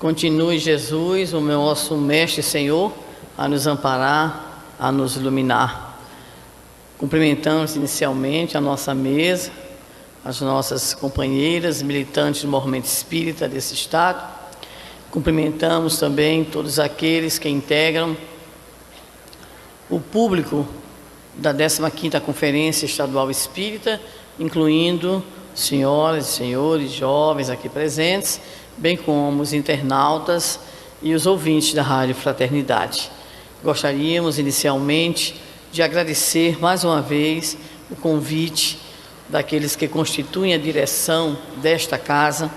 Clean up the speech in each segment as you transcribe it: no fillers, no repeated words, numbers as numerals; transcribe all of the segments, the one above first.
Continue, Jesus, o nosso Mestre e Senhor, a nos amparar, a nos iluminar. Cumprimentamos inicialmente a nossa mesa, as nossas companheiras militantes do movimento espírita desse estado. Cumprimentamos também todos aqueles que integram o público da 15ª Conferência Estadual Espírita, incluindo senhoras e senhores, jovens aqui presentes, bem como os internautas e os ouvintes da Rádio Fraternidade. Gostaríamos inicialmente de agradecer mais uma vez o convite daqueles que constituem a direção desta casa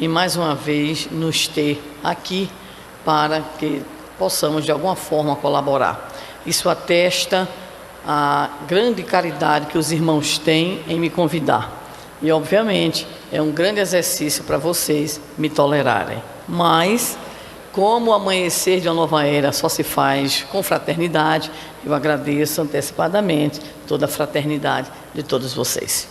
e mais uma vez nos ter aqui para que possamos de alguma forma colaborar. Isso atesta a grande caridade que os irmãos têm em me convidar. E, obviamente, é um grande exercício para vocês me tolerarem. Mas, como o amanhecer de uma nova era só se faz com fraternidade, eu agradeço antecipadamente toda a fraternidade de todos vocês.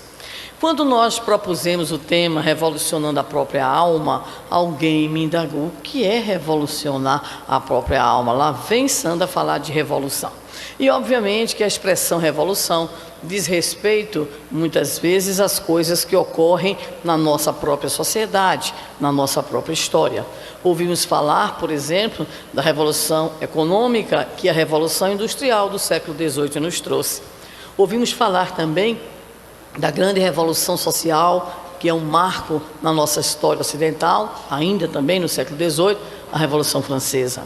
Quando nós propusemos o tema Revolucionando a Própria Alma, alguém me indagou o que é revolucionar a própria alma. Lá vem Sandra falar de revolução. E, obviamente, que a expressão revolução diz respeito, muitas vezes, às coisas que ocorrem na nossa própria sociedade, na nossa própria história. Ouvimos falar, por exemplo, da Revolução Econômica, que a Revolução Industrial do século XVIII nos trouxe. Ouvimos falar também da grande Revolução Social, que é um marco na nossa história ocidental, ainda também no século XVIII, a Revolução Francesa.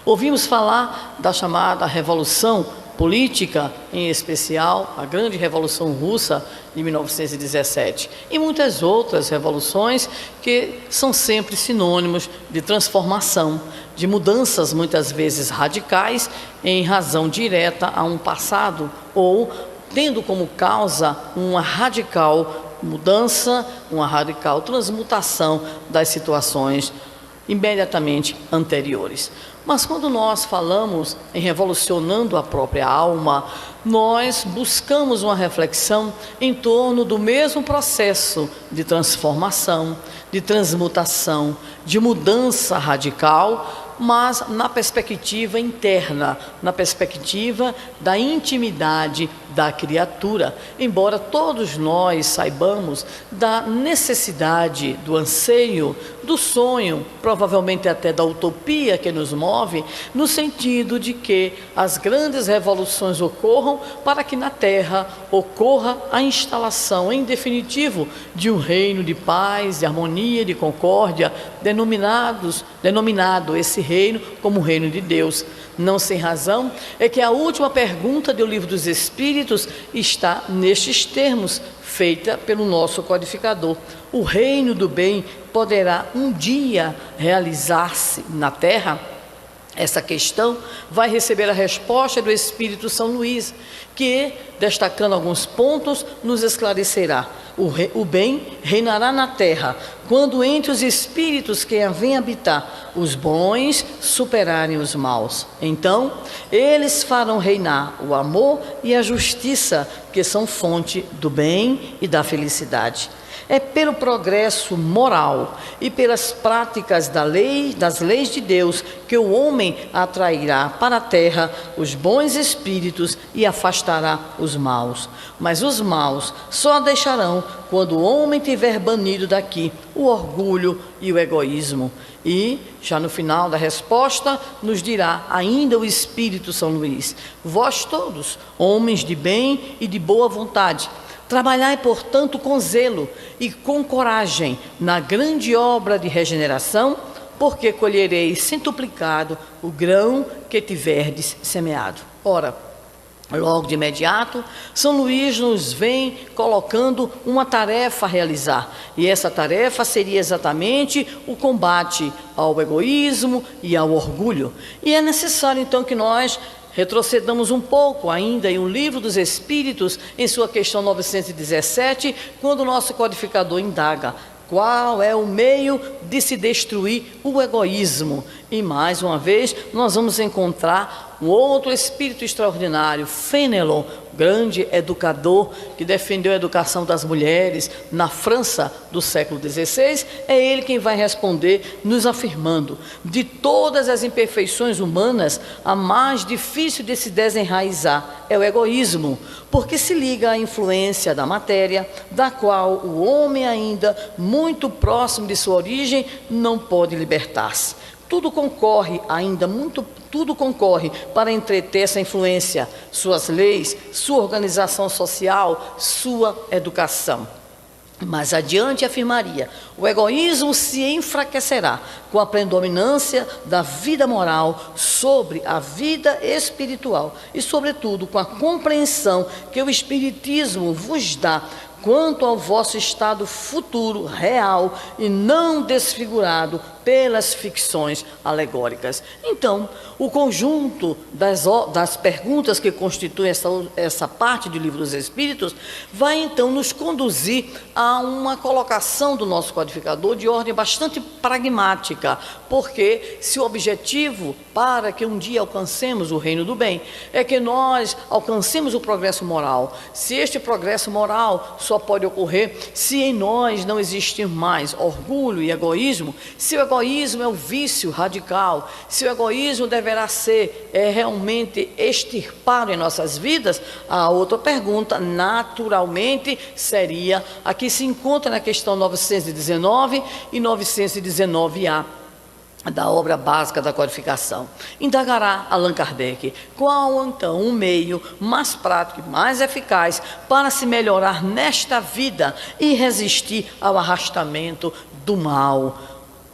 Ouvimos falar da chamada Revolução Política, em especial a grande Revolução Russa de 1917, e muitas outras revoluções que são sempre sinônimos de transformação, de mudanças muitas vezes radicais em razão direta a um passado ou tendo como causa uma radical mudança, uma radical transmutação das situações imediatamente anteriores. Mas quando nós falamos em revolucionando a própria alma, nós buscamos uma reflexão em torno do mesmo processo de transformação, de transmutação, de mudança radical, mas na perspectiva interna, na perspectiva da intimidade da criatura. Embora todos nós saibamos da necessidade, do anseio, do sonho, provavelmente até da utopia que nos move, no sentido de que as grandes revoluções ocorram para que na Terra ocorra a instalação, em definitivo, de um reino de paz, de harmonia, de concórdia, denominado esse reino como o reino de Deus. Não sem razão é que a última pergunta do Livro dos Espíritos está nestes termos, feita pelo nosso codificador. O reino do bem poderá um dia realizar-se na Terra? Essa questão vai receber a resposta do Espírito São Luís, que, destacando alguns pontos, nos esclarecerá. O bem reinará na terra, quando entre os espíritos que a vêm habitar, os bons superarem os maus. Então, eles farão reinar o amor e a justiça, que são fonte do bem e da felicidade. É pelo progresso moral e pelas práticas das leis de Deus que o homem atrairá para a terra os bons espíritos e afastará os maus. Mas os maus só a deixarão quando o homem tiver banido daqui o orgulho e o egoísmo. E, já no final da resposta, nos dirá ainda o Espírito São Luís: vós todos, homens de bem e de boa vontade, trabalhai, portanto, com zelo e com coragem na grande obra de regeneração, porque colhereis centuplicado o grão que tiverdes semeado. Ora, logo de imediato, São Luís nos vem colocando uma tarefa a realizar. E essa tarefa seria exatamente o combate ao egoísmo e ao orgulho. E é necessário, então, que nós retrocedamos um pouco ainda em O Livro dos Espíritos, em sua questão 917, quando o nosso codificador indaga: qual é o meio de se destruir o egoísmo? E mais uma vez nós vamos encontrar um outro espírito extraordinário, Fenelon, grande educador que defendeu a educação das mulheres na França do século XVI, é ele quem vai responder, nos afirmando: de todas as imperfeições humanas, a mais difícil de se desenraizar é o egoísmo, porque se liga à influência da matéria, da qual o homem, ainda muito próximo de sua origem, não pode libertar-se. Tudo concorre para entreter essa influência, suas leis, sua organização social, sua educação. Mais adiante afirmaria: o egoísmo se enfraquecerá com a predominância da vida moral sobre a vida espiritual e, sobretudo, com a compreensão que o Espiritismo vos dá quanto ao vosso estado futuro, real e não desfigurado pelas ficções alegóricas. Então, o conjunto das perguntas que constituem essa parte do Livro dos Espíritos vai então nos conduzir a uma colocação do nosso codificador de ordem bastante pragmática, porque se o objetivo para que um dia alcancemos o reino do bem é que nós alcancemos o progresso moral, se este progresso moral só pode ocorrer se em nós não existir mais orgulho e egoísmo, se o egoísmo é o vício radical, se o egoísmo deverá ser realmente extirpado em nossas vidas, a outra pergunta naturalmente seria a que se encontra na questão 919 e 919A da obra básica da codificação. Indagará Allan Kardec qual então o meio mais prático e mais eficaz para se melhorar nesta vida e resistir ao arrastamento do mal.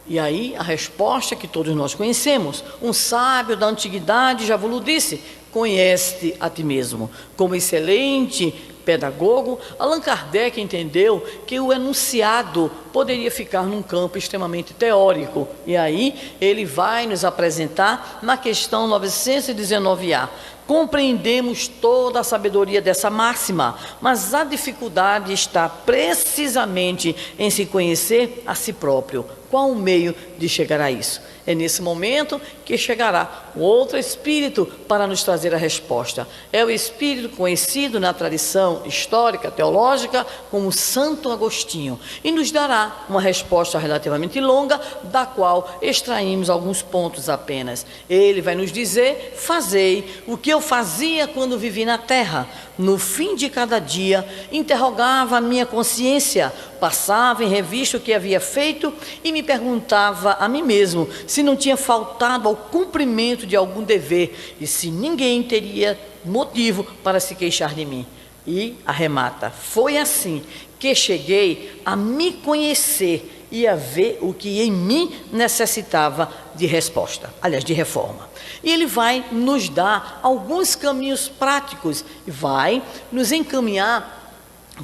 E aí a resposta que todos nós conhecemos: um sábio da antiguidade já vos disse: conhece-te a ti mesmo. Como excelente pedagogo, Allan Kardec entendeu que o enunciado poderia ficar num campo extremamente teórico, e aí ele vai nos apresentar na questão 919A. Compreendemos toda a sabedoria dessa máxima, mas a dificuldade está precisamente em se conhecer a si próprio. Qual o meio de chegar a isso? É nesse momento que chegará um outro espírito para nos trazer a resposta. É o espírito conhecido na tradição histórica, teológica, como Santo Agostinho, e nos dará uma resposta relativamente longa, da qual extraímos alguns pontos apenas. Ele vai nos dizer: fazei o que eu fazia quando vivi na terra. No fim de cada dia, interrogava a minha consciência, passava em revista o que havia feito e me perguntava a mim mesmo se não tinha faltado ao cumprimento de algum dever e se ninguém teria motivo para se queixar de mim. E arremata: foi assim que cheguei a me conhecer e a ver o que em mim necessitava de resposta, aliás, de reforma. E ele vai nos dar alguns caminhos práticos e vai nos encaminhar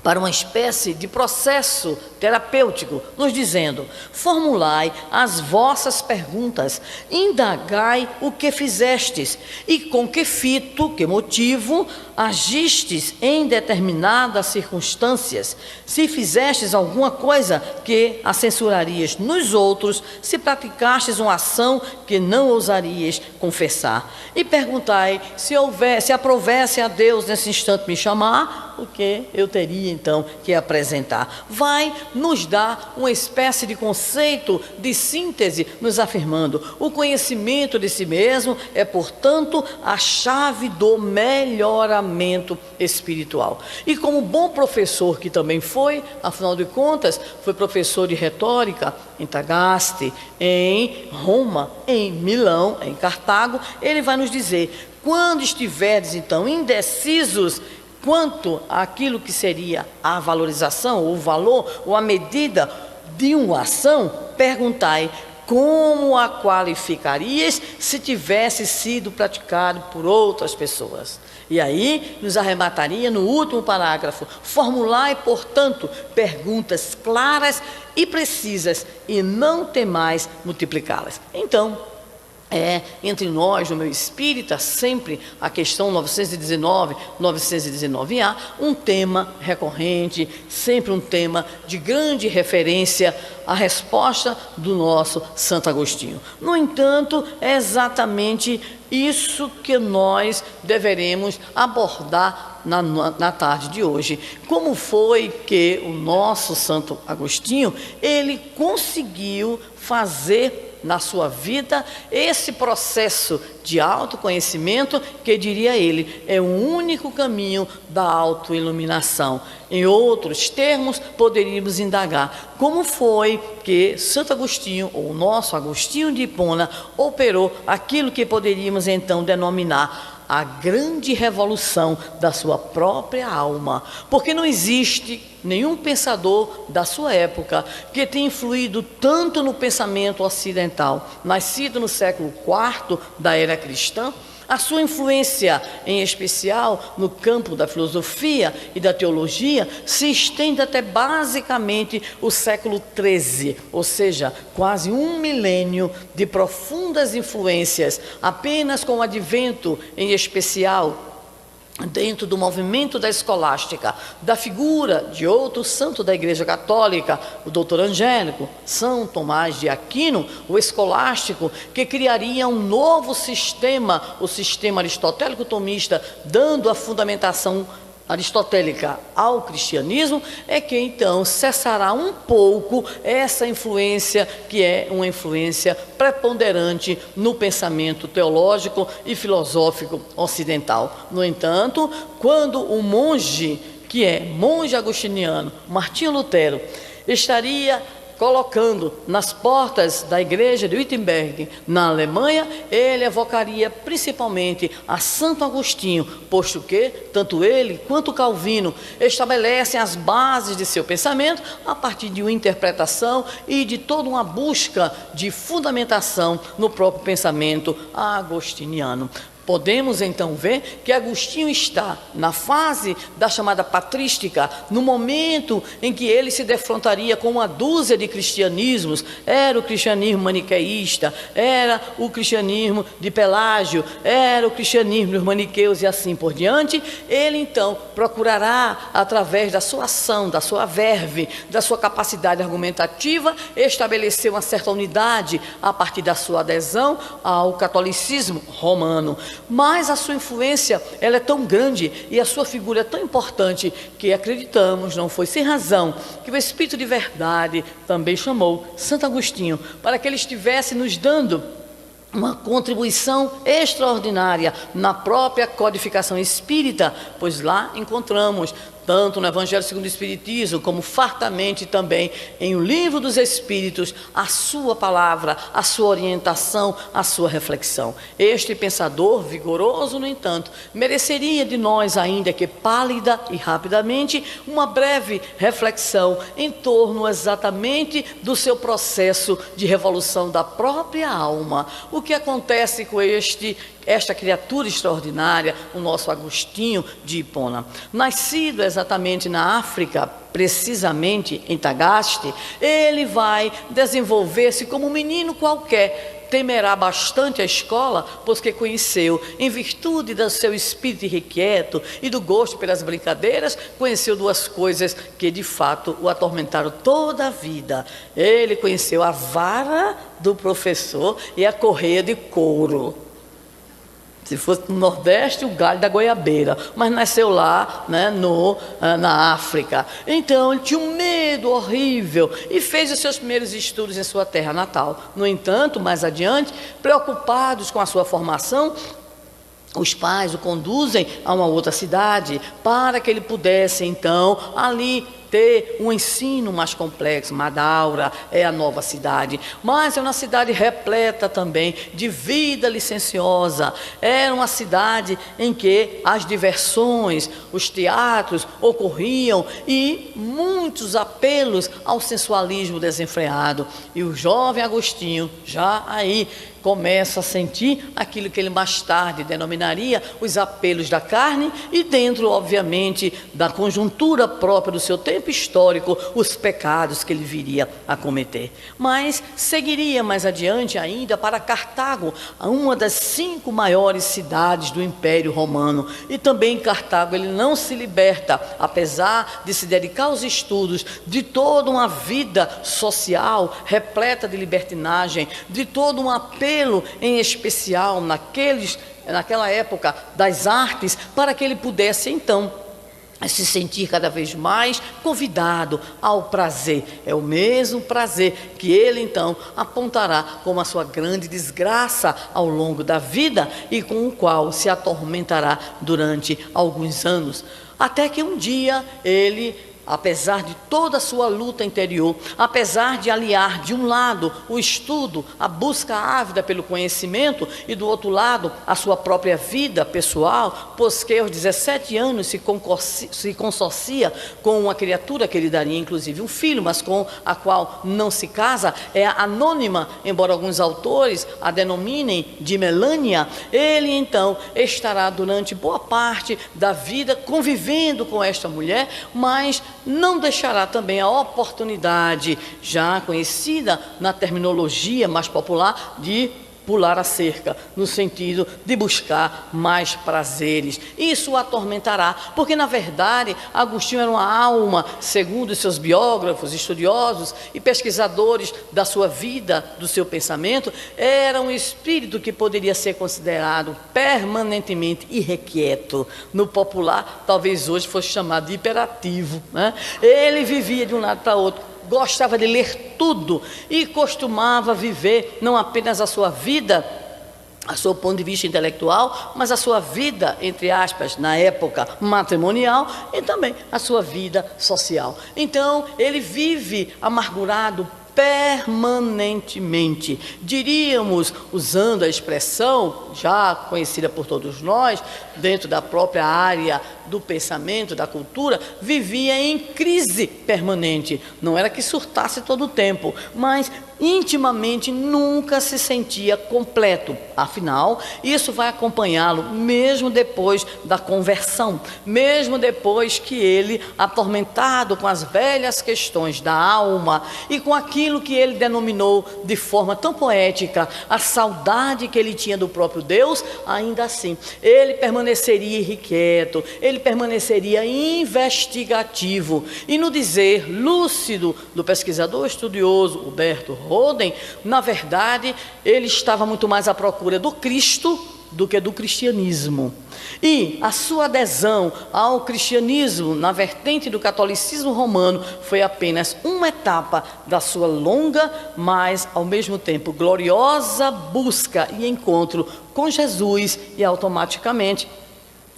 para uma espécie de processo terapêutico, nos dizendo: formulai as vossas perguntas, indagai o que fizestes e com que fito, que motivo agistes em determinadas circunstâncias, se fizestes alguma coisa que a censurarias nos outros, se praticastes uma ação que não ousarias confessar, e perguntai se aprovesse a Deus nesse instante me chamar, o que eu teria então que apresentar. Vai nos dar uma espécie de conceito de síntese, nos afirmando: o conhecimento de si mesmo é, portanto, a chave do melhoramento espiritual. E como bom professor que também foi, afinal de contas, foi professor de retórica em Tagaste, em Roma, em Milão, em Cartago, ele vai nos dizer: quando estiverdes então indecisos quanto àquilo que seria a valorização, ou o valor, ou a medida de uma ação, perguntai como a qualificarias se tivesse sido praticado por outras pessoas. E aí nos arremataria no último parágrafo: formulai, portanto, perguntas claras e precisas e não temais multiplicá-las. Então, entre nós, no meio espírita, sempre a questão 919, 919A, um tema recorrente, sempre um tema de grande referência, a resposta do nosso Santo Agostinho. No entanto, é exatamente isso que nós deveremos abordar na tarde de hoje. Como foi que o nosso Santo Agostinho, ele conseguiu fazer na sua vida esse processo de autoconhecimento, que diria ele, é o único caminho da autoiluminação. Em outros termos, poderíamos indagar como foi que Santo Agostinho, ou o nosso Agostinho de Hipona, operou aquilo que poderíamos então denominar a grande revolução da sua própria alma, porque não existe nenhum pensador da sua época que tenha influído tanto no pensamento ocidental, nascido no século IV da era cristã. A sua influência, em especial no campo da filosofia e da teologia, se estende até basicamente o século XIII, ou seja, quase um milênio de profundas influências, apenas com o advento, em especial, dentro do movimento da escolástica, da figura de outro santo da Igreja Católica, o doutor Angélico, São Tomás de Aquino, o escolástico, que criaria um novo sistema, o sistema aristotélico tomista, dando a fundamentação aristotélica ao cristianismo, é que então cessará um pouco essa influência, que é uma influência preponderante no pensamento teológico e filosófico ocidental. No entanto, quando o monge, que é monge agostiniano, Martinho Lutero, estaria colocando nas portas da igreja de Wittenberg, na Alemanha, ele evocaria principalmente a Santo Agostinho, posto que tanto ele quanto Calvino estabelecem as bases de seu pensamento a partir de uma interpretação e de toda uma busca de fundamentação no próprio pensamento agostiniano. Podemos então ver que Agostinho está na fase da chamada patrística, no momento em que ele se defrontaria com uma dúzia de cristianismos. Era o cristianismo maniqueísta, era o cristianismo de Pelágio, era o cristianismo dos maniqueus e assim por diante. Ele então procurará, através da sua ação, da sua verve, da sua capacidade argumentativa, estabelecer uma certa unidade a partir da sua adesão ao catolicismo romano. Mas a sua influência, ela é tão grande e a sua figura é tão importante que acreditamos, não foi sem razão, que o Espírito de Verdade também chamou Santo Agostinho para que ele estivesse nos dando uma contribuição extraordinária na própria codificação espírita, pois lá encontramos, tanto no Evangelho segundo o Espiritismo, como fartamente também em O Livro dos Espíritos, a sua palavra, a sua orientação, a sua reflexão. Este pensador vigoroso, no entanto, mereceria de nós, ainda que pálida e rapidamente, uma breve reflexão em torno exatamente do seu processo de revolução da própria alma. O que acontece com esta criatura extraordinária, o nosso Agostinho de Hipona? Nascido exatamente na África, precisamente em Tagaste, ele vai desenvolver-se como um menino qualquer. Temerá bastante a escola, pois que conheceu, em virtude do seu espírito irrequieto e do gosto pelas brincadeiras, conheceu duas coisas que de fato o atormentaram toda a vida. Ele conheceu a vara do professor e a correia de couro. Se fosse no Nordeste, o galho da goiabeira, mas nasceu lá, né, na África. Então ele tinha um medo horrível e fez os seus primeiros estudos em sua terra natal. No entanto, mais adiante, preocupados com a sua formação, os pais o conduzem a uma outra cidade para que ele pudesse então ali ter um ensino mais complexo. Madaura é a nova cidade, mas é uma cidade repleta também de vida licenciosa. Era uma cidade em que as diversões, os teatros ocorriam e muitos apelos ao sensualismo desenfreado. E o jovem Agostinho, já aí, começa a sentir aquilo que ele mais tarde denominaria os apelos da carne, e dentro, obviamente, da conjuntura própria do seu tempo, tempo histórico, os pecados que ele viria a cometer. Mas seguiria mais adiante ainda para Cartago, uma das 5 maiores cidades do Império Romano. E também em Cartago ele não se liberta, apesar de se dedicar aos estudos, de toda uma vida social repleta de libertinagem, de todo um apelo em especial naquela época das artes, para que ele pudesse então se sentir cada vez mais convidado ao prazer. É o mesmo prazer que ele então apontará como a sua grande desgraça ao longo da vida e com o qual se atormentará durante alguns anos, até que um dia ele, apesar de toda a sua luta interior, apesar de aliar de um lado o estudo, a busca ávida pelo conhecimento, e do outro lado a sua própria vida pessoal, pois que aos 17 anos se consorcia com uma criatura que lhe daria inclusive um filho, mas com a qual não se casa, é anônima, embora alguns autores a denominem de Melânia. Ele então estará durante boa parte da vida convivendo com esta mulher, mas não deixará também a oportunidade, já conhecida na terminologia mais popular, de pular a cerca, no sentido de buscar mais prazeres. Isso o atormentará, porque na verdade Agostinho era uma alma, segundo seus biógrafos, estudiosos e pesquisadores da sua vida, do seu pensamento, era um espírito que poderia ser considerado permanentemente irrequieto. No popular, talvez hoje fosse chamado de hiperativo, né? Ele vivia de um lado para outro, gostava de ler tudo e costumava viver não apenas a sua vida, a seu ponto de vista intelectual, mas a sua vida, entre aspas, na época matrimonial, e também a sua vida social. Então, ele vive amargurado permanentemente, diríamos, usando a expressão já conhecida por todos nós, dentro da própria área do pensamento, da cultura, vivia em crise permanente. Não era que surtasse todo o tempo, mas intimamente nunca se sentia completo. Afinal, isso vai acompanhá-lo mesmo depois da conversão, mesmo depois que ele, atormentado com as velhas questões da alma e com aquilo que ele denominou de forma tão poética, a saudade que ele tinha do próprio Deus, ainda assim, ele permaneceria irrequieto, ele permaneceria investigativo. E no dizer lúcido do pesquisador estudioso Huberto Roden, na verdade, ele estava muito mais à procura do Cristo do que do cristianismo. E a sua adesão ao cristianismo na vertente do catolicismo romano foi apenas uma etapa da sua longa, mas ao mesmo tempo gloriosa busca e encontro com Jesus, e automaticamente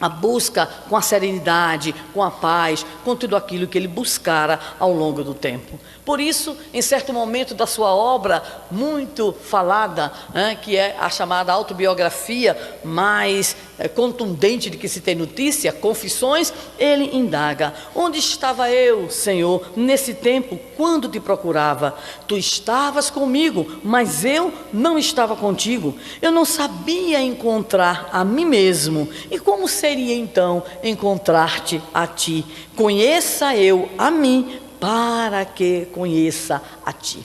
a busca com a serenidade, com a paz, com tudo aquilo que ele buscara ao longo do tempo. Por isso, em certo momento da sua obra, muito falada, que é a chamada autobiografia mais contundente de que se tem notícia, Confissões, ele indaga: onde estava eu, Senhor, nesse tempo, quando te procurava? Tu estavas comigo, mas eu não estava contigo. Eu não sabia encontrar a mim mesmo. E como seria então encontrar-te a ti? Conheça eu a mim, para que conheça a ti.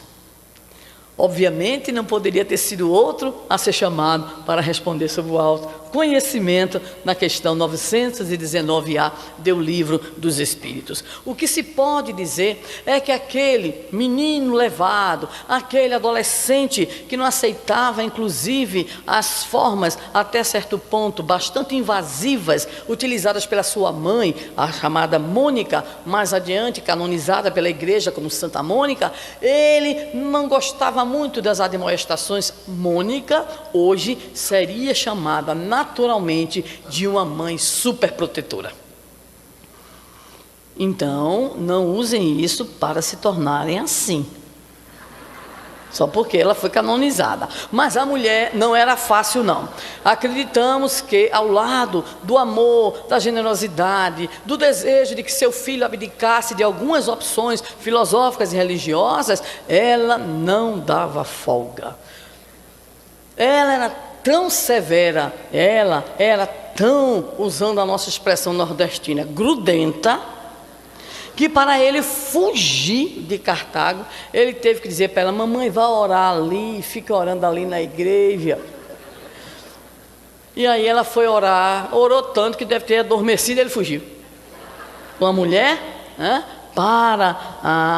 Obviamente não poderia ter sido outro a ser chamado para responder sobre o autoconhecimento na questão 919A do Livro dos Espíritos. O que se pode dizer é que aquele menino levado, aquele adolescente que não aceitava inclusive as formas até certo ponto bastante invasivas utilizadas pela sua mãe, a chamada Mônica, mais adiante canonizada pela igreja como Santa Mônica, ele não gostava muito das admoestações. Mônica hoje seria chamada naturalmente de uma mãe superprotetora. Então, não usem isso para se tornarem assim, só porque ela foi canonizada. Mas a mulher não era fácil, não. Acreditamos que ao lado do amor, da generosidade, do desejo de que seu filho abdicasse de algumas opções filosóficas e religiosas, ela não dava folga. Ela era tão severa, ela era tão, usando a nossa expressão nordestina, grudenta, que para ele fugir de Cartago, ele teve que dizer para ela: mamãe, vá orar ali, fica orando ali na igreja. E aí ela foi orar, orou tanto que deve ter adormecido e ele fugiu. Uma mulher, né, para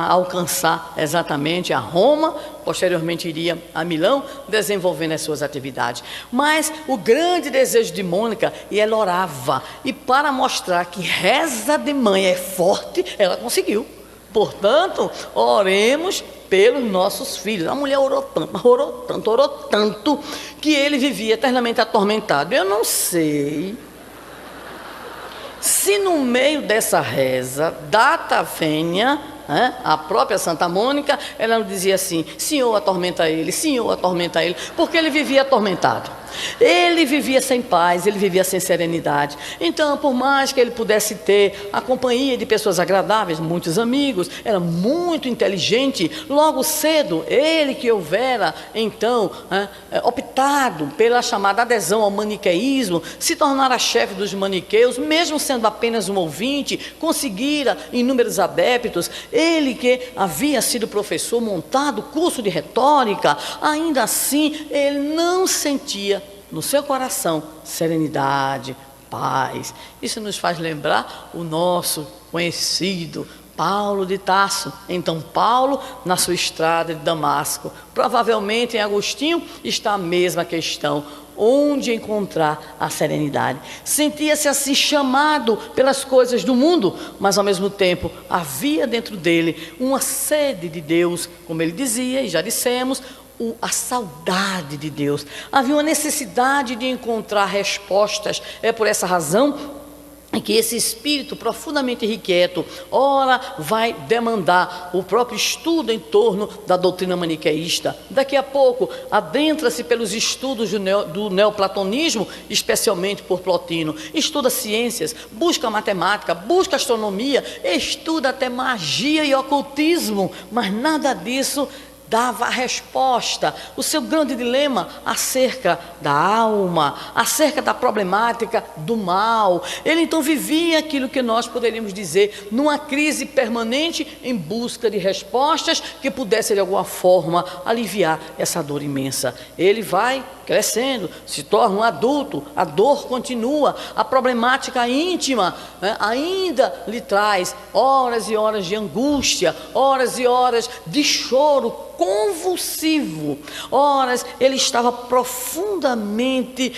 alcançar exatamente a Roma, posteriormente iria a Milão, desenvolvendo as suas atividades. Mas o grande desejo de Mônica, e ela orava, e para mostrar que reza de mãe é forte, ela conseguiu. Portanto, oremos pelos nossos filhos. A mulher orou tanto, que ele vivia eternamente atormentado. Eu não sei se no meio dessa reza, data vênia, a própria Santa Mônica, ela não dizia assim: Senhor, atormenta ele, porque ele vivia atormentado. Ele vivia sem paz, ele vivia sem serenidade. Então, por mais que ele pudesse ter a companhia de pessoas agradáveis, muitos amigos, era muito inteligente, logo cedo, ele que houvera, então, optado pela chamada adesão ao maniqueísmo, se tornara chefe dos maniqueus, mesmo sendo apenas um ouvinte, conseguira inúmeros adeptos. Ele que havia sido professor, montado curso de retórica, ainda assim, ele não sentia no seu coração serenidade, paz. Isso nos faz lembrar o nosso conhecido Paulo de Tarso. Então Paulo, na sua estrada de Damasco, provavelmente em Agostinho está a mesma questão: onde encontrar a serenidade? Sentia-se assim chamado pelas coisas do mundo, mas ao mesmo tempo havia dentro dele uma sede de Deus, como ele dizia, e já dissemos, a saudade de Deus. Havia uma necessidade de encontrar respostas. É por essa razão que esse espírito profundamente irrequieto, ora vai demandar o próprio estudo em torno da doutrina maniqueísta. Daqui a pouco adentra-se pelos estudos do neoplatonismo, especialmente por Plotino. Estuda ciências, busca matemática, busca astronomia, estuda até magia e ocultismo, mas nada disso dava a resposta, o seu grande dilema acerca da alma, acerca da problemática do mal. Ele então vivia aquilo que nós poderíamos dizer numa crise permanente, em busca de respostas que pudessem de alguma forma aliviar essa dor imensa. Ele vai crescendo, se torna um adulto, a dor continua, a problemática íntima, ainda lhe traz horas e horas de angústia, horas e horas de choro convulsivo. Horas ele estava profundamente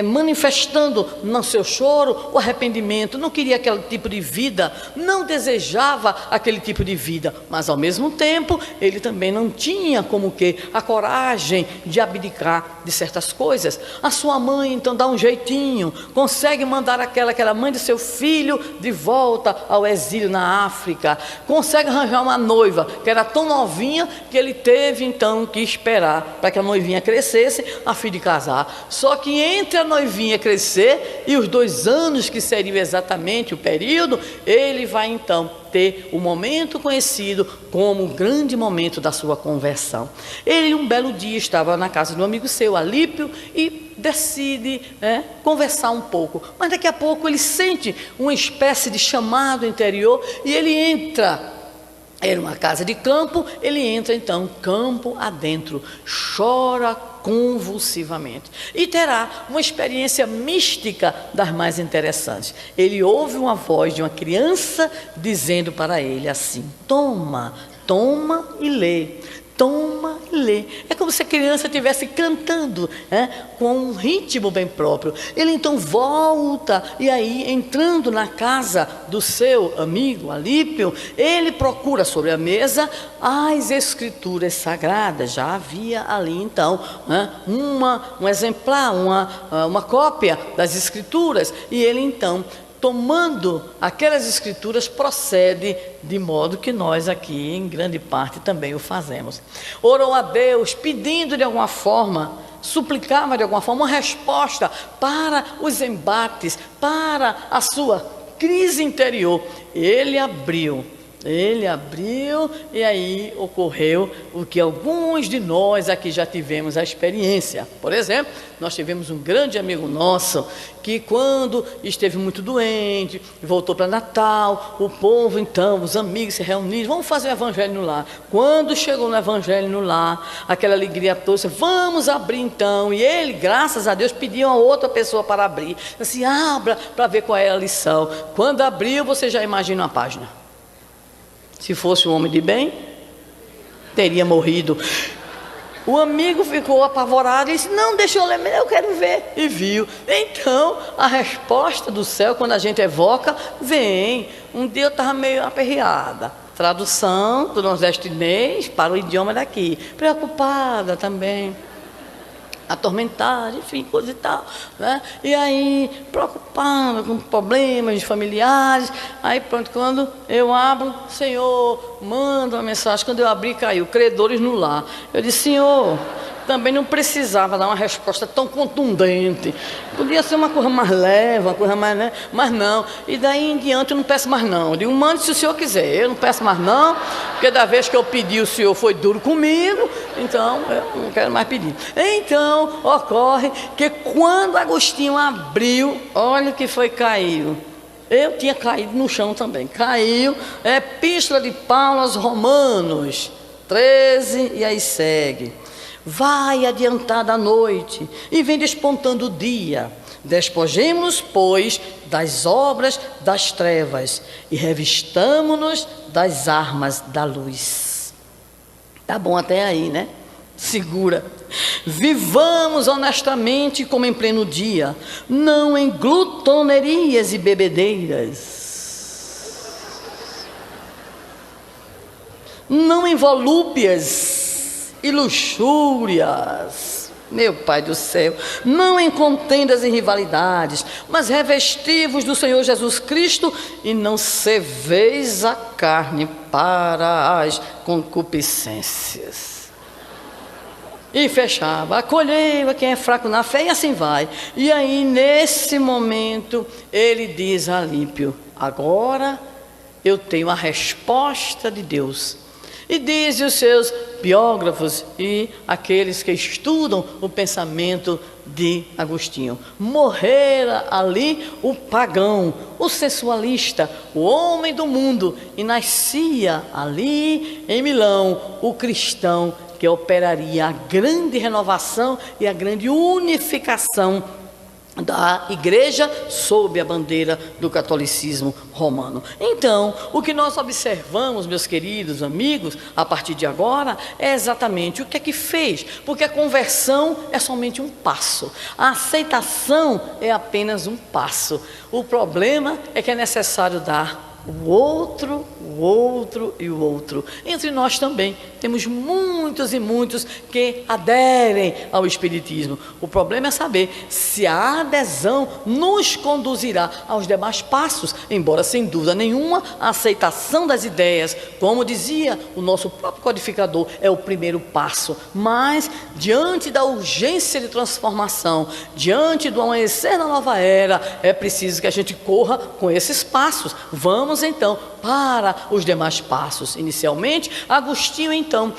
manifestando no seu choro o arrependimento, não queria aquele tipo de vida, não desejava aquele tipo de vida, mas ao mesmo tempo ele também não tinha como que a coragem de abdicar de certas coisas. A sua mãe então dá um jeitinho, consegue mandar aquela mãe de seu filho de volta ao exílio na África, consegue arranjar uma noiva que era tão novinha que ele teve então que esperar para que a noivinha crescesse a fim de casar. Só que entre a noivinha crescer e os 2 anos que seriam exatamente o período, ele vai então ter o momento conhecido como o grande momento da sua conversão. Ele um belo dia estava na casa de um amigo seu, Alípio, e decide conversar um pouco, mas daqui a pouco ele sente uma espécie de chamado interior e ele entra. Era uma casa de campo, ele entra então campo adentro, chora convulsivamente e terá uma experiência mística das mais interessantes. Ele ouve uma voz de uma criança dizendo para ele assim: toma e lê. Toma e lê. É como se a criança estivesse cantando, com um ritmo bem próprio. Ele então volta, e aí entrando na casa do seu amigo Alípio, ele procura sobre a mesa as escrituras sagradas. Já havia ali então um exemplar, uma cópia das escrituras, e ele então, tomando aquelas escrituras, procede de modo que nós aqui, em grande parte, também o fazemos. Orou a Deus, pedindo de alguma forma, suplicava de alguma forma uma resposta para os embates, para a sua crise interior. Ele abriu Ele abriu e aí ocorreu o que alguns de nós aqui já tivemos a experiência. Por exemplo, nós tivemos um grande amigo nosso que quando esteve muito doente, voltou para Natal, o povo então, os amigos se reuniram, vamos fazer o evangelho no lar. Quando chegou no evangelho no lar, aquela alegria toda, vamos abrir então. E ele, graças a Deus, pediu a outra pessoa para abrir. Assim, abra para ver qual é a lição. Quando abriu, você já imagina a página. Se fosse um homem de bem, teria morrido. O amigo ficou apavorado e disse, não, deixa eu ler, eu quero ver. E viu. Então, a resposta do céu, quando a gente evoca, vem. Um dia eu estava meio aperreada. Tradução do nordestinês para o idioma daqui. Preocupada também. Atormentada, enfim, coisa e tal, né? E aí, preocupada com problemas familiares. Aí pronto, quando eu abro, Senhor, manda uma mensagem. Quando eu abri, caiu, credores no lar. Eu disse, Senhor, também não precisava dar uma resposta tão contundente. Podia ser uma coisa mais leve, uma coisa mais, né? Mas não. E daí em diante eu não peço mais não. Eu digo, mande se o senhor quiser. Eu não peço mais não, porque da vez que eu pedi o senhor foi duro comigo, então eu não quero mais pedir. Então ocorre que quando Agostinho abriu, olha o que foi caiu. Eu tinha caído no chão também. Caiu, Epístola de Paulo aos Romanos 13, e aí segue. Vai adiantada a noite e vem despontando o dia. Despojemo-nos, pois, das obras das trevas e revistamo-nos das armas da luz. Tá bom até aí, né? Segura. Vivamos honestamente como em pleno dia, não em glutonerias e bebedeiras, não em volúpias e luxúrias, meu Pai do céu, não em contendas e rivalidades, mas revesti-vos do Senhor Jesus Cristo e não serveis a carne para as concupiscências. E fechava, acolhei a quem é fraco na fé, e assim vai. E aí nesse momento ele diz a Límpio, agora eu tenho a resposta de Deus. E diz os seus biógrafos e aqueles que estudam o pensamento de Agostinho, morrera ali o pagão, o sensualista, o homem do mundo, e nascia ali em Milão o cristão que operaria a grande renovação e a grande unificação da igreja sob a bandeira do catolicismo romano. Então, o que nós observamos, meus queridos amigos, a partir de agora, é exatamente o que é que fez, porque a conversão é somente um passo, a aceitação é apenas um passo. O problema é que é necessário dar o outro e o outro. Entre nós também temos muitos e muitos que aderem ao Espiritismo. O problema é saber se a adesão nos conduzirá aos demais passos, embora sem dúvida nenhuma a aceitação das ideias, como dizia o nosso próprio codificador, é o primeiro passo. Mas diante da urgência de transformação, diante do amanhecer da nova era, é preciso que a gente corra com esses passos. Vamos então para os demais passos. Inicialmente, Agostinho então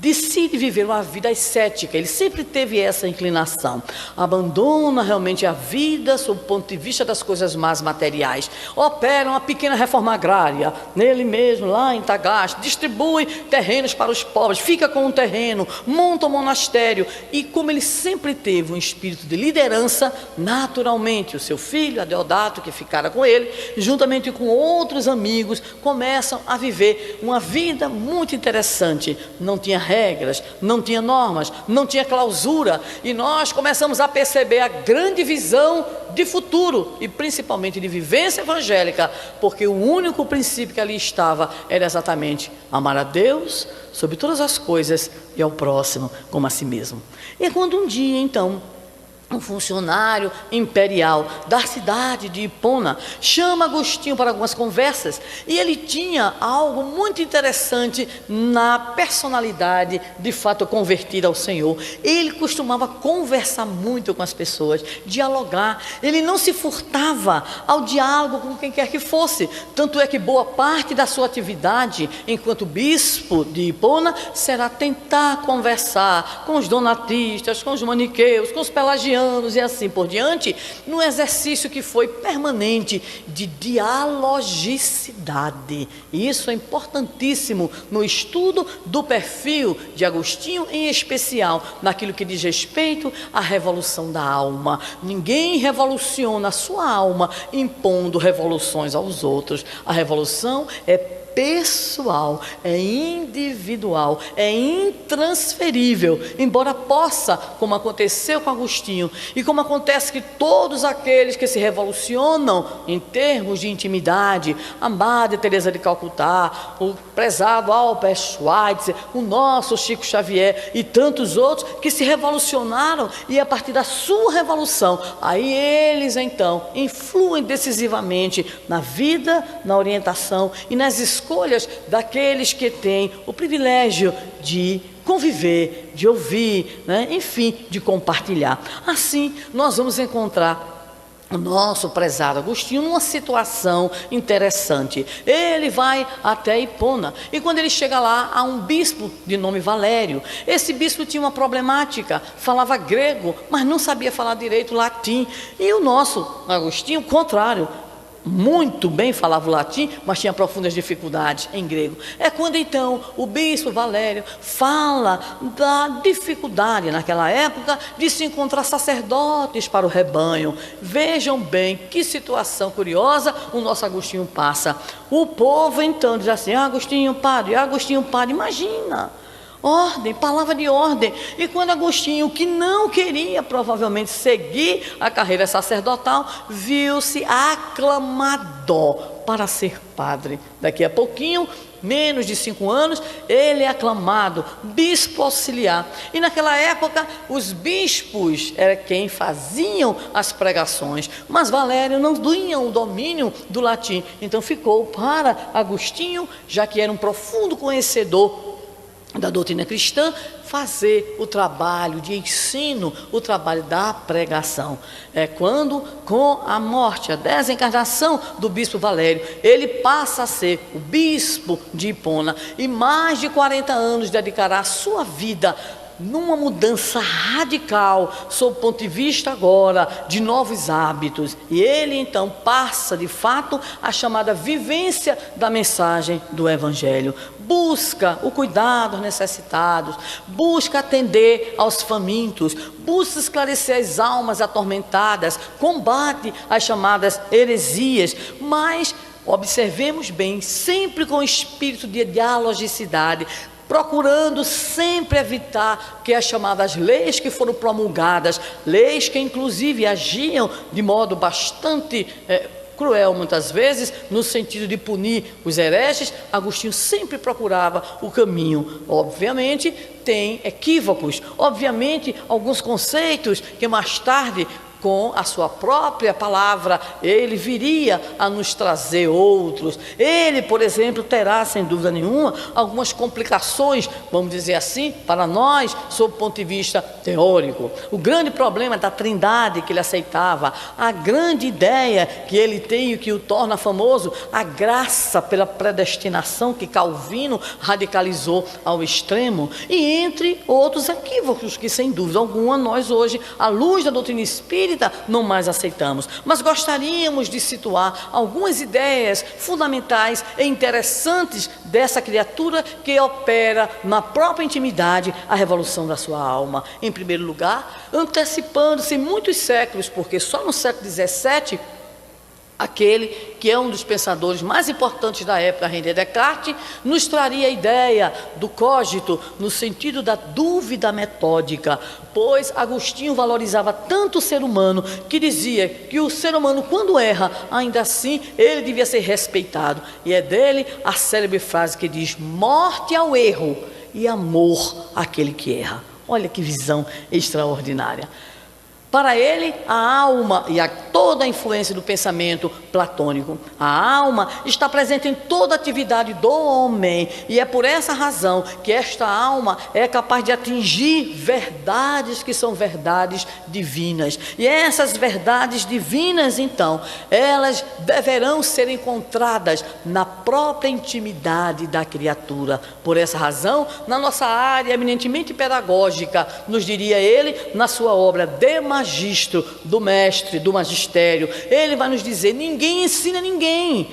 decide viver uma vida ascética. Ele sempre teve essa inclinação, abandona realmente a vida sob o ponto de vista das coisas mais materiais, opera uma pequena reforma agrária nele mesmo, lá em Tagaste, distribui terrenos para os pobres, fica com um terreno, monta um monastério. E como ele sempre teve um espírito de liderança, naturalmente o seu filho Adeodato, que ficara com ele, juntamente com outros amigos, começam a viver uma vida muito interessante. Não tinha regras, não tinha normas, não tinha clausura, e nós começamos a perceber a grande visão de futuro e principalmente de vivência evangélica, porque o único princípio que ali estava era exatamente amar a Deus sobre todas as coisas e ao próximo como a si mesmo. E quando um dia então um funcionário imperial da cidade de Hipona, chama Agostinho para algumas conversas, e ele tinha algo muito interessante na personalidade de fato convertida ao Senhor. Ele costumava conversar muito com as pessoas, dialogar, ele não se furtava ao diálogo com quem quer que fosse, tanto é que boa parte da sua atividade enquanto bispo de Hipona será tentar conversar com os donatistas, com os maniqueus, com os pelagianos e assim por diante, num exercício que foi permanente de dialogicidade. E isso é importantíssimo no estudo do perfil de Agostinho, em especial naquilo que diz respeito à revolução da alma. Ninguém revoluciona a sua alma impondo revoluções aos outros. A revolução é pessoal, é individual, é intransferível, embora possa, como aconteceu com Agostinho, e como acontece que todos aqueles que se revolucionam em termos de intimidade, a Madre Teresa de Calcutá, o prezado Albert Schweitzer, o nosso Chico Xavier e tantos outros que se revolucionaram, e a partir da sua revolução, aí eles então influem decisivamente na vida, na orientação e nas escolhas daqueles que têm o privilégio de conviver, de ouvir, enfim, de compartilhar. Assim, nós vamos encontrar o nosso prezado Agostinho numa situação interessante. Ele vai até Hipona, e quando ele chega lá, há um bispo de nome Valério. Esse bispo tinha uma problemática, falava grego, mas não sabia falar direito latim, e o nosso Agostinho, contrário, muito bem falava o latim, mas tinha profundas dificuldades em grego. É quando então o bispo Valério fala da dificuldade naquela época de se encontrar sacerdotes para o rebanho. Vejam bem que situação curiosa o nosso Agostinho passa. O povo então diz assim: Agostinho padre, imagina, ordem, palavra de ordem. E quando Agostinho, que não queria provavelmente seguir a carreira sacerdotal, viu-se aclamado para ser padre. Daqui a pouquinho, menos de 5 anos, ele é aclamado bispo auxiliar. E naquela época, os bispos eram quem faziam as pregações, mas Valério não tinha o domínio do latim, então ficou para Agostinho, já que era um profundo conhecedor da doutrina cristã, fazer o trabalho de ensino, o trabalho da pregação. É quando, com a morte, a desencarnação do bispo Valério, ele passa a ser o bispo de Hipona, e mais de 40 anos dedicará a sua vida numa mudança radical, sob o ponto de vista agora de novos hábitos. E ele então passa de fato a chamada vivência da mensagem do Evangelho. Busca o cuidado aos necessitados, busca atender aos famintos, busca esclarecer as almas atormentadas, combate as chamadas heresias, mas observemos bem, sempre com espírito de dialogicidade, procurando sempre evitar que as chamadas leis que foram promulgadas, leis que inclusive agiam de modo bastante cruel muitas vezes, no sentido de punir os hereges, Agostinho sempre procurava o caminho. Obviamente tem equívocos, obviamente alguns conceitos que mais tarde, com a sua própria palavra, ele viria a nos trazer outros. Ele, por exemplo, terá, sem dúvida nenhuma, algumas complicações, vamos dizer assim, para nós, sob o ponto de vista teórico. O grande problema da trindade que ele aceitava, a grande ideia que ele tem e que o torna famoso, a graça pela predestinação que Calvino radicalizou ao extremo, e entre outros equívocos que, sem dúvida alguma, nós hoje, à luz da doutrina espírita, não mais aceitamos, mas gostaríamos de situar algumas ideias fundamentais e interessantes dessa criatura que opera na própria intimidade a revolução da sua alma. Em primeiro lugar, antecipando-se muitos séculos, porque só no século XVII, aquele que é um dos pensadores mais importantes da época, René Descartes, nos traria a ideia do cogito no sentido da dúvida metódica, pois Agostinho valorizava tanto o ser humano que dizia que o ser humano, quando erra, ainda assim ele devia ser respeitado. E é dele a célebre frase que diz: morte ao erro e amor àquele que erra. Olha que visão extraordinária. Para ele, a alma e toda a influência do pensamento platônico, a alma está presente em toda a atividade do homem, e é por essa razão que esta alma é capaz de atingir verdades que são verdades divinas. E essas verdades divinas, então, elas deverão ser encontradas na própria intimidade da criatura. Por essa razão, na nossa área eminentemente pedagógica, nos diria ele, na sua obra De Magistro, do mestre, do magistério, ele vai nos dizer: ninguém ensina ninguém.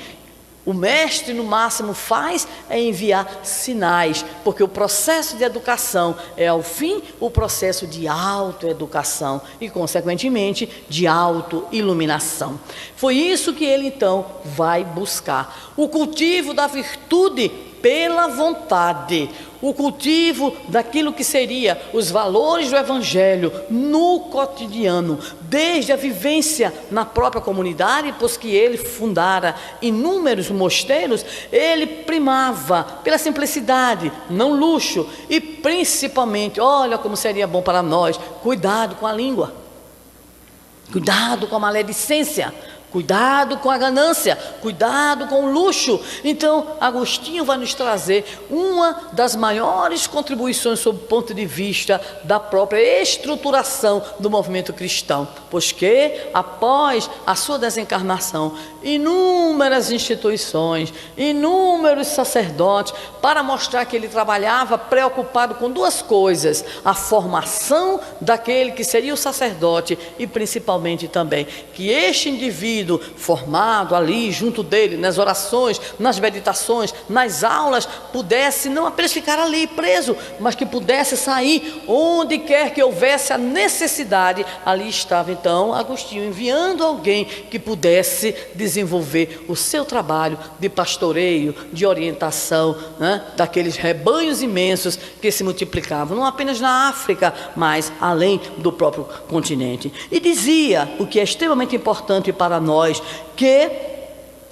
O mestre, no máximo, faz é enviar sinais, porque o processo de educação é, ao fim, o processo de autoeducação e, consequentemente, de autoiluminação. Foi isso que ele, então, vai buscar. O cultivo da virtude pela vontade, o cultivo daquilo que seria os valores do Evangelho no cotidiano, desde a vivência na própria comunidade, pois que ele fundara inúmeros mosteiros, ele primava pela simplicidade, não luxo, e principalmente, olha como seria bom para nós, cuidado com a língua, cuidado com a maledicência, cuidado com a ganância, cuidado com o luxo. Então, Agostinho vai nos trazer uma das maiores contribuições sob o ponto de vista da própria estruturação do movimento cristão, pois que, após a sua desencarnação, inúmeras instituições, inúmeros sacerdotes, para mostrar que ele trabalhava preocupado com duas coisas: a formação daquele que seria o sacerdote e principalmente também que este indivíduo formado ali junto dele, nas orações, nas meditações, nas aulas, pudesse não apenas ficar ali preso, mas que pudesse sair onde quer que houvesse a necessidade. Ali estava então Agostinho enviando alguém que pudesse desenvolver o seu trabalho de pastoreio, de orientação, né, daqueles rebanhos imensos que se multiplicavam, não apenas na África, mas além do próprio continente. E dizia, o que é extremamente importante para nós, que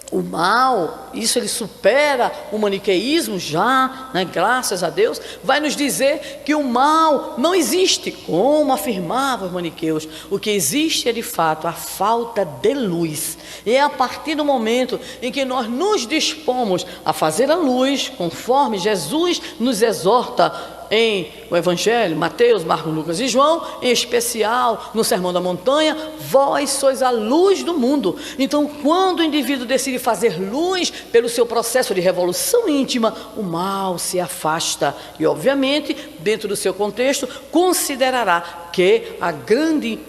o mal, isso ele supera o maniqueísmo já, né, graças a Deus, vai nos dizer que o mal não existe, como afirmavam os maniqueus. O que existe é de fato a falta de luz, e é a partir do momento em que nós nos dispomos a fazer a luz, conforme Jesus nos exorta em o Evangelho, Mateus, Marcos, Lucas e João, em especial no Sermão da Montanha: vós sois a luz do mundo. Então, quando o indivíduo decide fazer luz pelo seu processo de revolução íntima, o mal se afasta e, obviamente, dentro do seu contexto, considerará a grande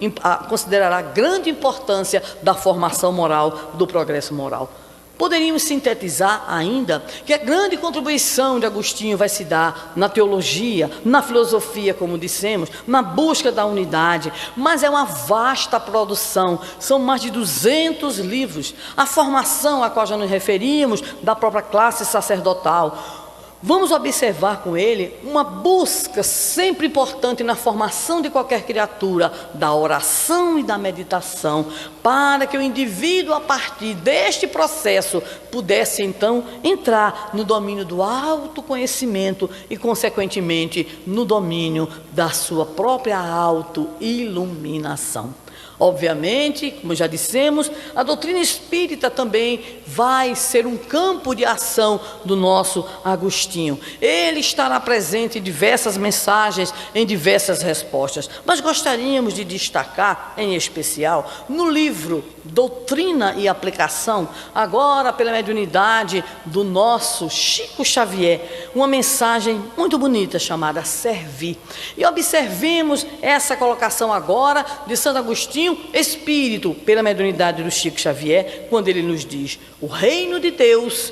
importância da formação moral, do progresso moral. Poderíamos sintetizar ainda que a grande contribuição de Agostinho vai se dar na teologia, na filosofia, como dissemos, na busca da unidade, mas é uma vasta produção, são mais de 200 livros, a formação a qual já nos referimos da própria classe sacerdotal. Vamos observar com ele uma busca sempre importante na formação de qualquer criatura, da oração e da meditação, para que o indivíduo, a partir deste processo, pudesse então entrar no domínio do autoconhecimento e, consequentemente, no domínio da sua própria autoiluminação. Obviamente, como já dissemos, a doutrina espírita também vai ser um campo de ação do nosso Agostinho. Ele estará presente em diversas mensagens, em diversas respostas, mas gostaríamos de destacar, em especial, no livro Doutrina e Aplicação, agora pela mediunidade do nosso Chico Xavier, uma mensagem muito bonita chamada Servir. E observemos essa colocação agora de Santo Agostinho, espírito, pela mediunidade do Chico Xavier, quando ele nos diz: o reino de Deus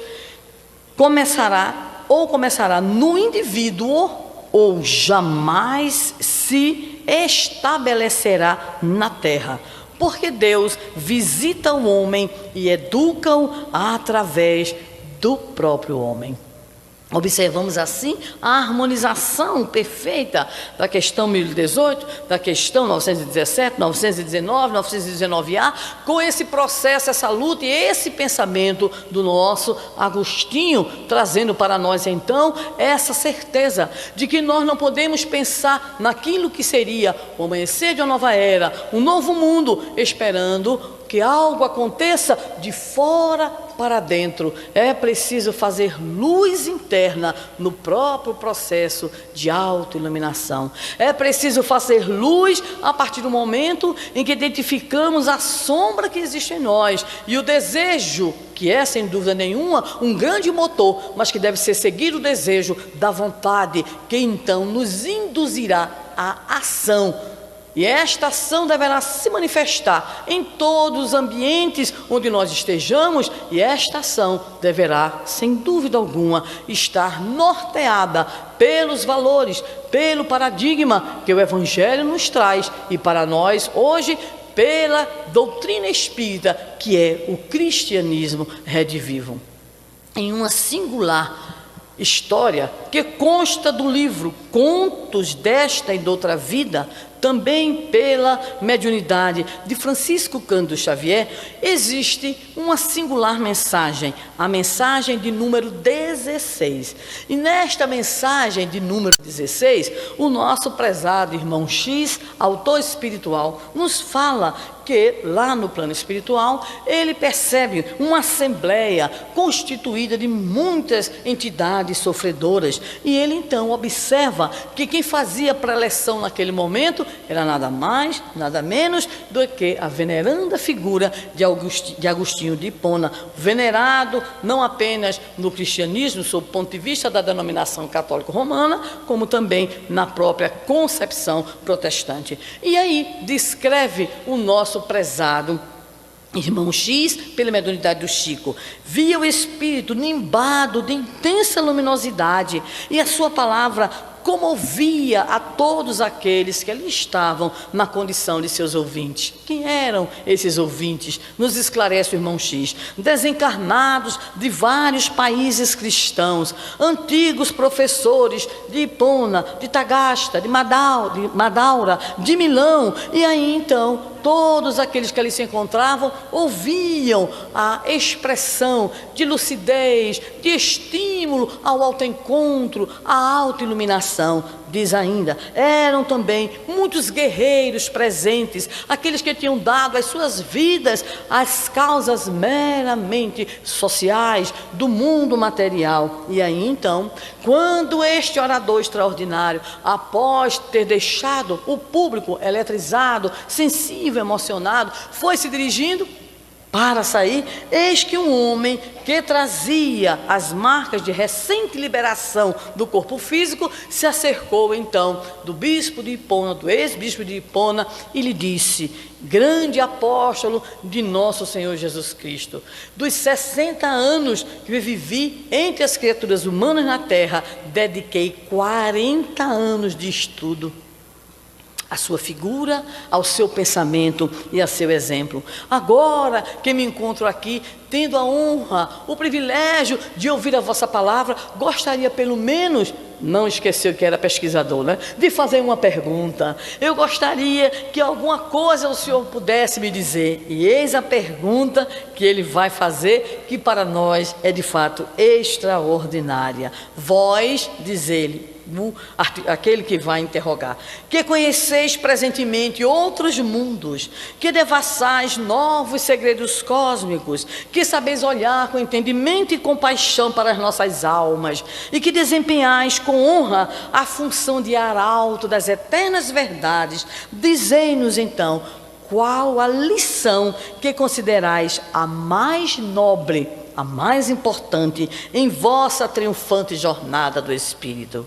começará no indivíduo ou jamais se estabelecerá na terra, porque Deus visita o homem e educa-o através do próprio homem. Observamos assim a harmonização perfeita da questão 1018, da questão 917, 919, 919A, com esse processo, essa luta e esse pensamento do nosso Agostinho, trazendo para nós então essa certeza de que nós não podemos pensar naquilo que seria o amanhecer de uma nova era, um novo mundo, esperando que algo aconteça de fora para dentro. É preciso fazer luz interna no próprio processo de autoiluminação. É preciso fazer luz a partir do momento em que identificamos a sombra que existe em nós e o desejo, que é sem dúvida nenhuma um grande motor, mas que deve ser seguido o desejo da vontade, que então nos induzirá à ação. E esta ação deverá se manifestar em todos os ambientes onde nós estejamos, e esta ação deverá, sem dúvida alguma, estar norteada pelos valores, pelo paradigma que o Evangelho nos traz, e para nós hoje, pela doutrina espírita, que é o cristianismo redivivo. Em uma singular história que consta do livro Contos desta e d'Outra Vida, também pela mediunidade de Francisco Cândido Xavier, existe uma singular mensagem, a mensagem de número 16. E nesta mensagem de número 16, o nosso prezado irmão X, autor espiritual, nos fala que lá no plano espiritual ele percebe uma assembleia constituída de muitas entidades sofredoras, e ele então observa que quem fazia preleção naquele momento era nada mais, nada menos do que a veneranda figura de Agostinho de Hipona, venerado não apenas no cristianismo, sob o ponto de vista da denominação católica romana, como também na própria concepção protestante. E aí descreve o nosso prezado irmão X, pela mediunidade do Chico, via o Espírito nimbado de intensa luminosidade, e a sua palavra comovia a todos aqueles que ali estavam na condição de seus ouvintes. Quem eram esses ouvintes? Nos esclarece o irmão X. Desencarnados de vários países cristãos, antigos professores de Hipona, de Tagasta, de Madaura, de Milão, e aí então todos aqueles que ali se encontravam ouviam a expressão de lucidez, de estímulo ao autoencontro, à autoiluminação. Diz ainda, eram também muitos guerreiros presentes, aqueles que tinham dado as suas vidas às causas meramente sociais do mundo material. E aí então, quando este orador extraordinário, após ter deixado o público eletrizado, sensível, emocionado, foi se dirigindo para sair, eis que um homem que trazia as marcas de recente liberação do corpo físico se acercou então do bispo de Hipona, do ex-bispo de Hipona, e lhe disse: grande apóstolo de nosso Senhor Jesus Cristo, dos 60 anos que eu vivi entre as criaturas humanas na terra, dediquei 40 anos de estudo à sua figura, ao seu pensamento e a seu exemplo. Agora que me encontro aqui, tendo a honra, o privilégio de ouvir a vossa palavra, gostaria pelo menos, não esqueceu que era pesquisador, né, de fazer uma pergunta. Eu gostaria que alguma coisa o senhor pudesse me dizer. E eis a pergunta que ele vai fazer, que para nós é de fato extraordinária. Vós, diz ele, aquele que vai interrogar, que conheceis presentemente outros mundos, que devassais novos segredos cósmicos, que sabeis olhar com entendimento e compaixão para as nossas almas, e que desempenhais com honra a função de arauto das eternas verdades, dizei-nos então, qual a lição que considerais a mais nobre, a mais importante em vossa triunfante jornada do Espírito?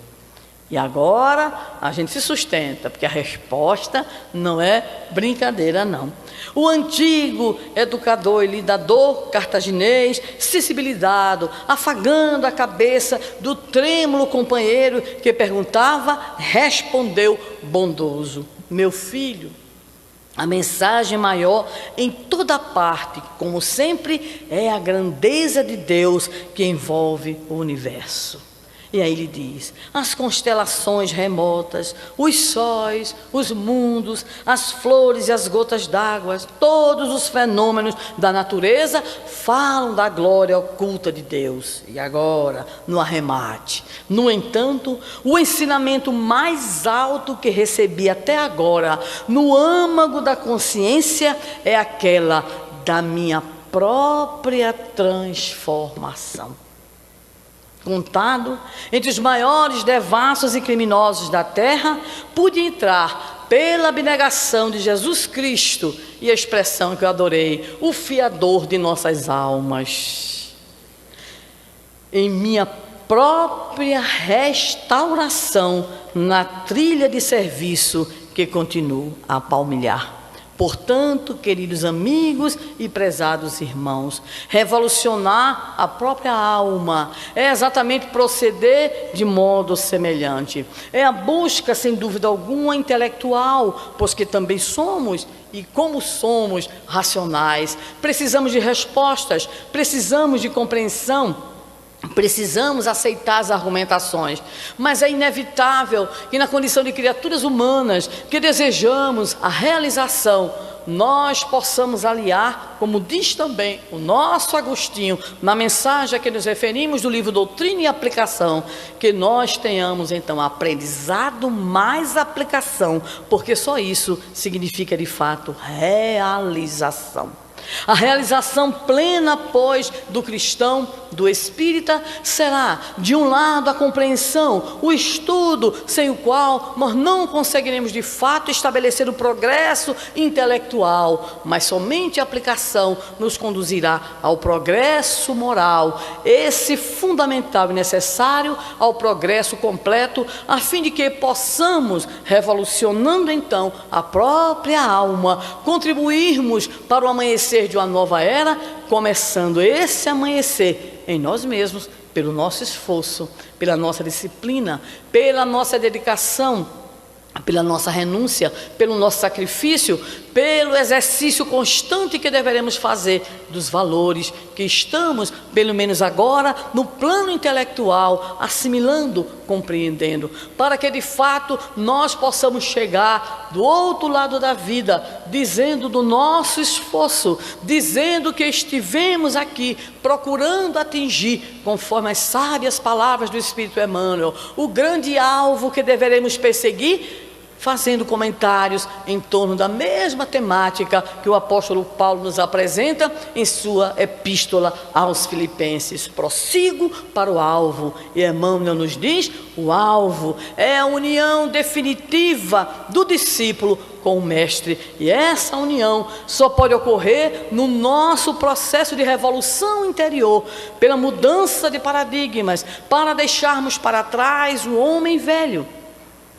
E agora a gente se sustenta, porque a resposta não é brincadeira não. O antigo educador e lidador cartaginês, sensibilizado, afagando a cabeça do trêmulo companheiro que perguntava, respondeu bondoso: meu filho, a mensagem maior em toda parte, como sempre, é a grandeza de Deus que envolve o universo. E aí ele diz: as constelações remotas, os sóis, os mundos, as flores e as gotas d'água, todos os fenômenos da natureza falam da glória oculta de Deus. E agora, no arremate, no entanto, o ensinamento mais alto que recebi até agora, no âmago da consciência, é aquela da minha própria transformação. Contado entre os maiores devassos e criminosos da terra, pude entrar pela abnegação de Jesus Cristo e a expressão que eu adorei, o fiador de nossas almas, em minha própria restauração na trilha de serviço que continuo a palmilhar. Portanto, queridos amigos e prezados irmãos, revolucionar a própria alma é exatamente proceder de modo semelhante. É a busca, sem dúvida alguma, intelectual, pois que também somos, e como somos, racionais. Precisamos de respostas, precisamos de compreensão. Precisamos aceitar as argumentações, mas é inevitável que na condição de criaturas humanas que desejamos a realização, nós possamos aliar, como diz também o nosso Agostinho, na mensagem a que nos referimos do livro Doutrina e Aplicação, que nós tenhamos então aprendizado mais aplicação, porque só isso significa de fato realização. A realização plena, pois, do cristão, do espírita, será, de um lado, a compreensão, o estudo, sem o qual nós não conseguiremos de fato estabelecer o progresso intelectual, mas somente a aplicação nos conduzirá ao progresso moral, esse fundamental e necessário ao progresso completo, a fim de que possamos, revolucionando então a própria alma, contribuirmos para o amanhecer de uma nova era, começando esse amanhecer em nós mesmos, pelo nosso esforço, pela nossa disciplina, pela nossa dedicação, pela nossa renúncia, pelo nosso sacrifício, pelo exercício constante que deveremos fazer dos valores que estamos, pelo menos agora, no plano intelectual, assimilando, compreendendo, para que de fato nós possamos chegar do outro lado da vida, dizendo do nosso esforço, dizendo que estivemos aqui procurando atingir, conforme as sábias palavras do Espírito Emmanuel, o grande alvo que deveremos perseguir, fazendo comentários em torno da mesma temática que o apóstolo Paulo nos apresenta em sua epístola aos Filipenses. Prossigo para o alvo, e Emmanuel nos diz: o alvo é a união definitiva do discípulo com o mestre, e essa união só pode ocorrer no nosso processo de revolução interior, pela mudança de paradigmas, para deixarmos para trás o homem velho,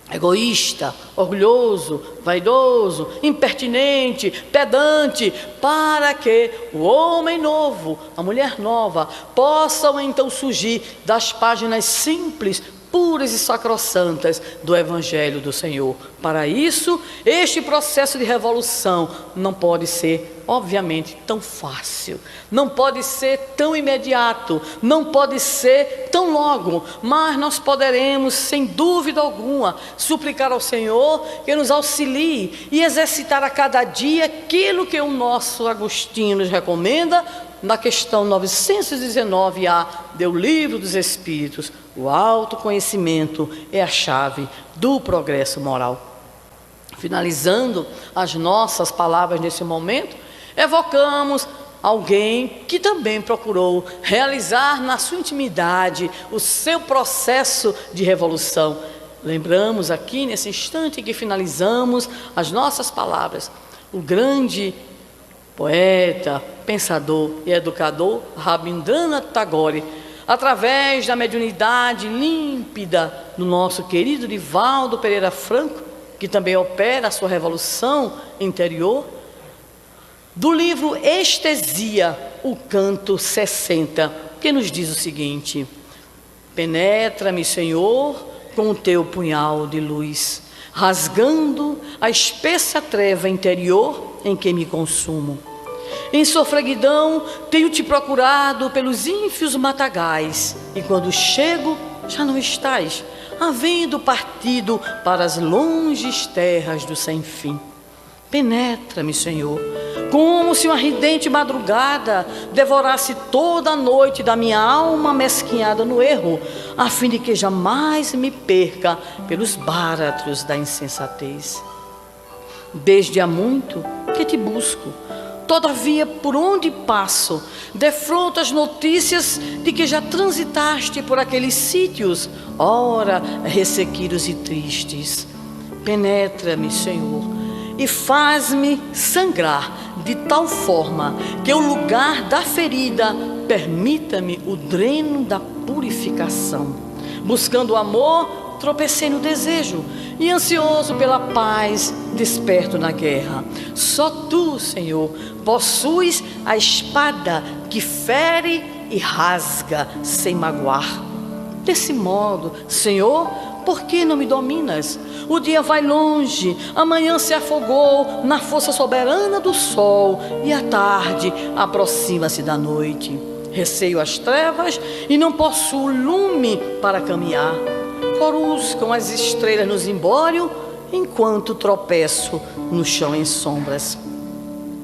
egoísta, orgulhoso, vaidoso, impertinente, pedante, para que o homem novo, a mulher nova, possam então surgir das páginas simples, puras e sacrossantas do Evangelho do Senhor. Para isso, este processo de revolução não pode ser, obviamente, tão fácil, não pode ser tão imediato, não pode ser tão logo, mas nós poderemos, sem dúvida alguma, suplicar ao Senhor que nos auxilie e exercitar a cada dia aquilo que o nosso Agostinho nos recomenda na questão 919A do Livro dos Espíritos: o autoconhecimento é a chave do progresso moral. Finalizando as nossas palavras nesse momento, evocamos alguém que também procurou realizar na sua intimidade o seu processo de revolução. Lembramos aqui nesse instante que finalizamos as nossas palavras, o grande poeta, pensador e educador Rabindranath Tagore, através da mediunidade límpida do nosso querido Divaldo Pereira Franco, que também opera a sua revolução interior, do livro Estesia, o canto 60, que nos diz o seguinte: penetra-me, Senhor, com o teu punhal de luz, rasgando a espessa treva interior em que me consumo. Em sofreguidão tenho te procurado pelos ínfios matagais, e quando chego já não estás, havendo partido para as longes terras do sem-fim. Penetra-me, Senhor, como se uma ridente madrugada devorasse toda a noite da minha alma mesquinhada no erro, a fim de que jamais me perca pelos báratros da insensatez. Desde há muito que te busco, todavia por onde passo, defronto as notícias de que já transitaste por aqueles sítios, ora ressequidos e tristes. Penetra-me, Senhor, e faz-me sangrar de tal forma que o lugar da ferida permita-me o dreno da purificação. Buscando o amor, tropecei no desejo, e ansioso pela paz, desperto na guerra. Só tu, Senhor, possuis a espada que fere e rasga sem magoar. Desse modo, Senhor, por que não me dominas? O dia vai longe, amanhã se afogou na força soberana do sol, e a tarde aproxima-se da noite. Receio as trevas e não possuo lume para caminhar. Coruscam as estrelas no zimbório, enquanto tropeço no chão em sombras.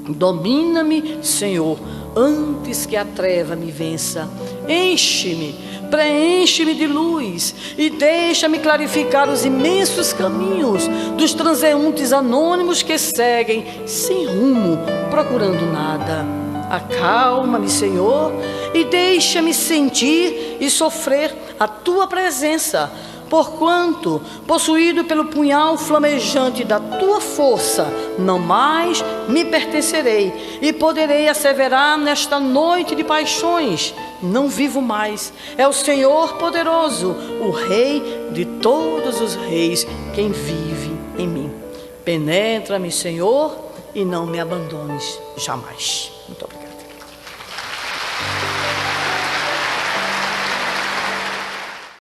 Domina-me, Senhor, antes que a treva me vença. Enche-me, preenche-me de luz e deixa-me clarificar os imensos caminhos dos transeuntes anônimos que seguem sem rumo, procurando nada. Acalma-me, Senhor, e deixa-me sentir e sofrer a tua presença, porquanto, possuído pelo punhal flamejante da tua força, não mais me pertencerei e poderei asseverar nesta noite de paixões: não vivo mais, é o Senhor poderoso, o Rei de todos os reis, quem vive em mim. Penetra-me, Senhor, e não me abandones jamais. Muito obrigado.